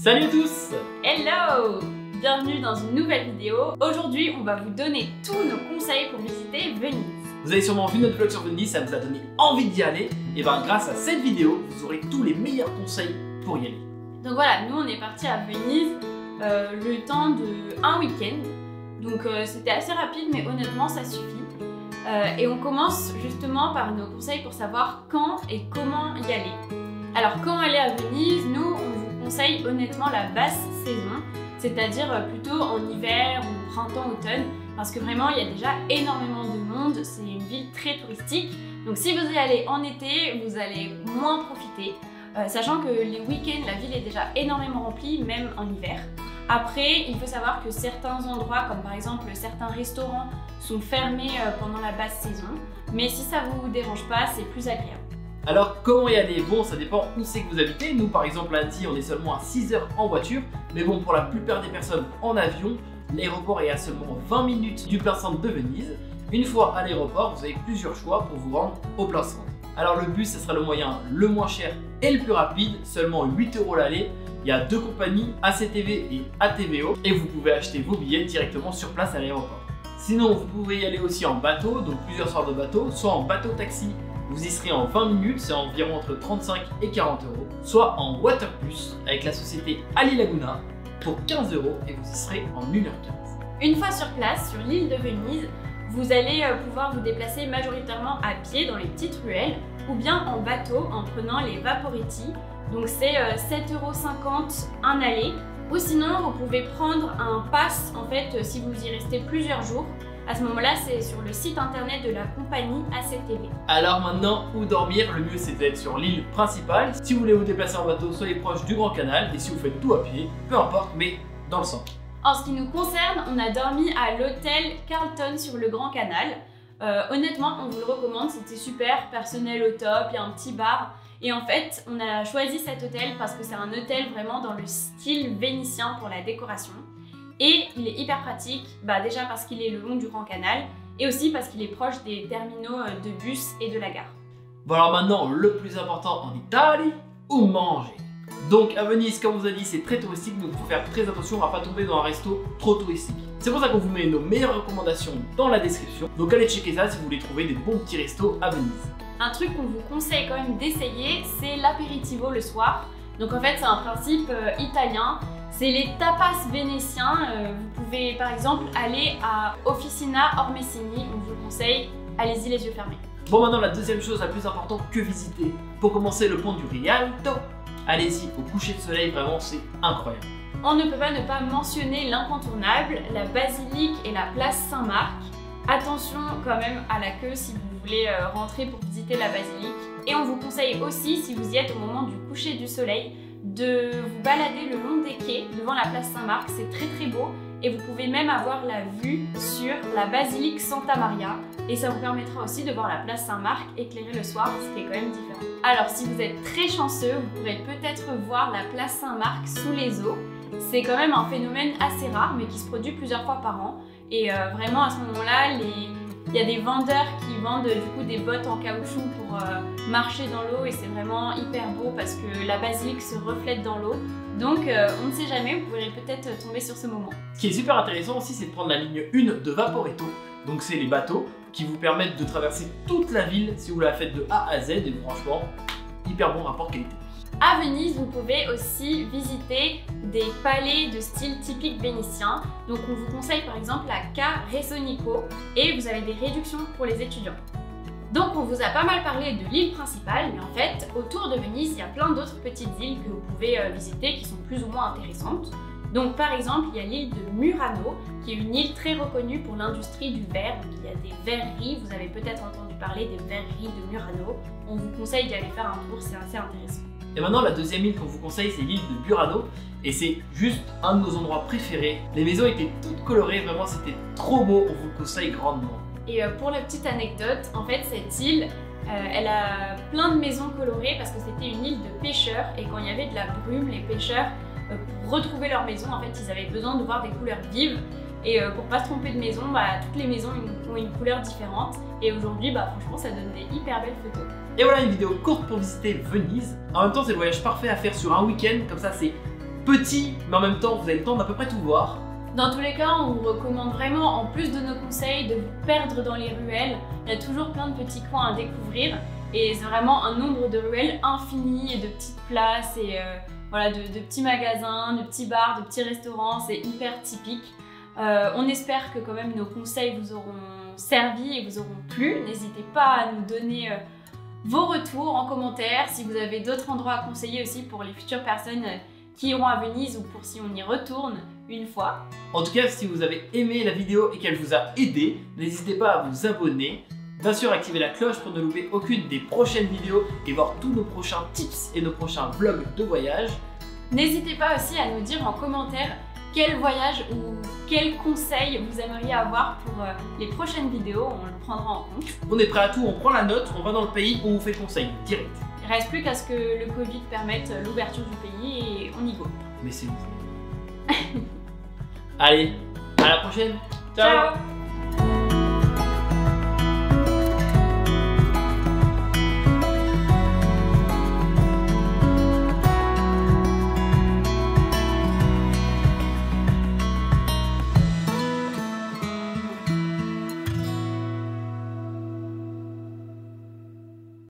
Salut à tous! Hello! Bienvenue dans une nouvelle vidéo. Aujourd'hui, on va vous donner tous nos conseils pour visiter Venise. Vous avez sûrement vu notre vlog sur Venise, ça vous a donné envie d'y aller. Et bien grâce à cette vidéo, vous aurez tous les meilleurs conseils pour y aller. Donc voilà, nous on est partis à Venise le temps d'un week-end. Donc c'était assez rapide, mais honnêtement ça suffit. Et on commence justement par nos conseils pour savoir quand et comment y aller. Alors quand aller à Venise, nous on vous conseille honnêtement la basse saison, c'est-à-dire plutôt en hiver ou printemps-automne, parce que vraiment il y a déjà énormément de monde, c'est une ville très touristique. Donc si vous y allez en été, vous allez moins profiter, sachant que les week-ends, la ville est déjà énormément remplie, même en hiver. Après, il faut savoir que certains endroits, comme par exemple certains restaurants, sont fermés pendant la basse saison, mais si ça vous dérange pas, c'est plus agréable. Alors comment y aller? Bon, ça dépend où c'est que vous habitez. Nous par exemple lundi, on est seulement à 6 heures en voiture, mais bon, pour la plupart des personnes en avion, l'aéroport est à seulement 20 minutes du plein centre de Venise. Une fois à l'aéroport, vous avez plusieurs choix pour vous rendre au plein centre. Alors le bus, ce sera le moyen le moins cher et le plus rapide, seulement 8 € l'aller. Il y a deux compagnies, ACTV et ATVO, et vous pouvez acheter vos billets directement sur place à l'aéroport. Sinon, vous pouvez y aller aussi en bateau, donc plusieurs sortes de bateaux, soit en bateau taxi, vous y serez en 20 minutes, c'est environ entre 35 et 40 €, soit en waterbus avec la société Ali Laguna pour 15 € et vous y serez en 1 h 15. Une fois sur place, sur l'île de Venise, vous allez pouvoir vous déplacer majoritairement à pied dans les petites ruelles ou bien en bateau en prenant les Vaporetti. Donc c'est 7,50 € un aller, ou sinon vous pouvez prendre un pass en fait si vous y restez plusieurs jours. À ce moment-là, c'est sur le site internet de la compagnie ACTV. Alors maintenant, où dormir? Le mieux c'est d'être sur l'île principale. Si vous voulez vous déplacer en bateau, soyez proche du Grand Canal, et si vous faites tout à pied, peu importe, mais dans le centre. En ce qui nous concerne, on a dormi à l'hôtel Carlton sur le Grand Canal. Honnêtement, on vous le recommande, c'était super, personnel au top, il y a un petit bar. Et en fait, on a choisi cet hôtel parce que c'est un hôtel vraiment dans le style vénitien pour la décoration. Et il est hyper pratique, déjà parce qu'il est le long du Grand Canal et aussi parce qu'il est proche des terminaux de bus et de la gare. Bon alors maintenant, le plus important en Italie, où manger. Donc à Venise, comme on vous a dit, c'est très touristique, donc il faut faire très attention, on ne va pas tomber dans un resto trop touristique. C'est pour ça qu'on vous met nos meilleures recommandations dans la description, donc allez checker ça si vous voulez trouver des bons petits restos à Venise. Un truc qu'on vous conseille quand même d'essayer, c'est l'apéritivo le soir. Donc en fait c'est un principe italien, c'est les tapas vénétiens. Vous pouvez par exemple aller à Officina Ormesini, on vous le conseille, allez-y les yeux fermés. Bon maintenant la deuxième chose la plus importante que visiter, pour commencer le pont du Rialto, allez-y au coucher de soleil, vraiment c'est incroyable. On ne peut pas ne pas mentionner l'incontournable, la basilique et la place Saint-Marc. Attention quand même à la queue si vous voulez rentrer pour visiter la basilique. Et on vous conseille aussi, si vous y êtes au moment du coucher du soleil, de vous balader le long des quais devant la place Saint-Marc, c'est très très beau. Et vous pouvez même avoir la vue sur la basilique Santa Maria. Et ça vous permettra aussi de voir la place Saint-Marc éclairée le soir, ce qui est quand même différent. Alors si vous êtes très chanceux, vous pourrez peut-être voir la place Saint-Marc sous les eaux. C'est quand même un phénomène assez rare, mais qui se produit plusieurs fois par an. Et vraiment à ce moment-là, il y a des vendeurs qui vendent du coup des bottes en caoutchouc pour marcher dans l'eau, et c'est vraiment hyper beau parce que la basilique se reflète dans l'eau. Donc on ne sait jamais, vous pourrez peut-être tomber sur ce moment. Ce qui est super intéressant aussi, c'est de prendre la ligne 1 de Vaporetto. Donc c'est les bateaux qui vous permettent de traverser toute la ville si vous la faites de A à Z, et franchement, hyper bon rapport qualité. À Venise, vous pouvez aussi visiter des palais de style typique vénitien. Donc on vous conseille par exemple la Ca' Rezzonico et vous avez des réductions pour les étudiants. Donc on vous a pas mal parlé de l'île principale, mais en fait autour de Venise, il y a plein d'autres petites îles que vous pouvez visiter qui sont plus ou moins intéressantes. Donc par exemple, il y a l'île de Murano, qui est une île très reconnue pour l'industrie du verre. Donc il y a des verreries, vous avez peut-être entendu parler des verreries de Murano. On vous conseille d'y aller faire un tour, c'est assez intéressant. Et maintenant la deuxième île qu'on vous conseille, c'est l'île de Burano, et c'est juste un de nos endroits préférés. Les maisons étaient toutes colorées, vraiment c'était trop beau, on vous le conseille grandement. Et pour la petite anecdote, en fait cette île, elle a plein de maisons colorées parce que c'était une île de pêcheurs, et quand il y avait de la brume, les pêcheurs, pour retrouver leur maison, en fait ils avaient besoin de voir des couleurs vives. Et pour pas se tromper de maison, toutes les maisons ont une couleur différente. Et aujourd'hui, franchement, ça donne des hyper belles photos. Et voilà une vidéo courte pour visiter Venise. En même temps, c'est le voyage parfait à faire sur un week-end. Comme ça, c'est petit, mais en même temps vous avez le temps d'à peu près tout voir. Dans tous les cas, on vous recommande vraiment, en plus de nos conseils, de vous perdre dans les ruelles. Il y a toujours plein de petits coins à découvrir et c'est vraiment un nombre de ruelles infini et de petites places et voilà, de petits magasins, de petits bars, de petits restaurants, c'est hyper typique. On espère que quand même nos conseils vous auront servi et vous auront plu. N'hésitez pas à nous donner vos retours en commentaire si vous avez d'autres endroits à conseiller aussi pour les futures personnes qui iront à Venise ou pour si on y retourne une fois. En tout cas, si vous avez aimé la vidéo et qu'elle vous a aidé, n'hésitez pas à vous abonner. Bien sûr, activez la cloche pour ne louper aucune des prochaines vidéos et voir tous nos prochains tips et nos prochains vlogs de voyage. N'hésitez pas aussi à nous dire en commentaire quel voyage ou quel conseil vous aimeriez avoir pour les prochaines vidéos, on le prendra en compte. On est prêt à tout, on prend la note, on va dans le pays, on vous fait conseil direct. Il reste plus qu'à ce que le Covid permette l'ouverture du pays et on y go. Mais c'est vous. Allez, à la prochaine. Ciao. Ciao.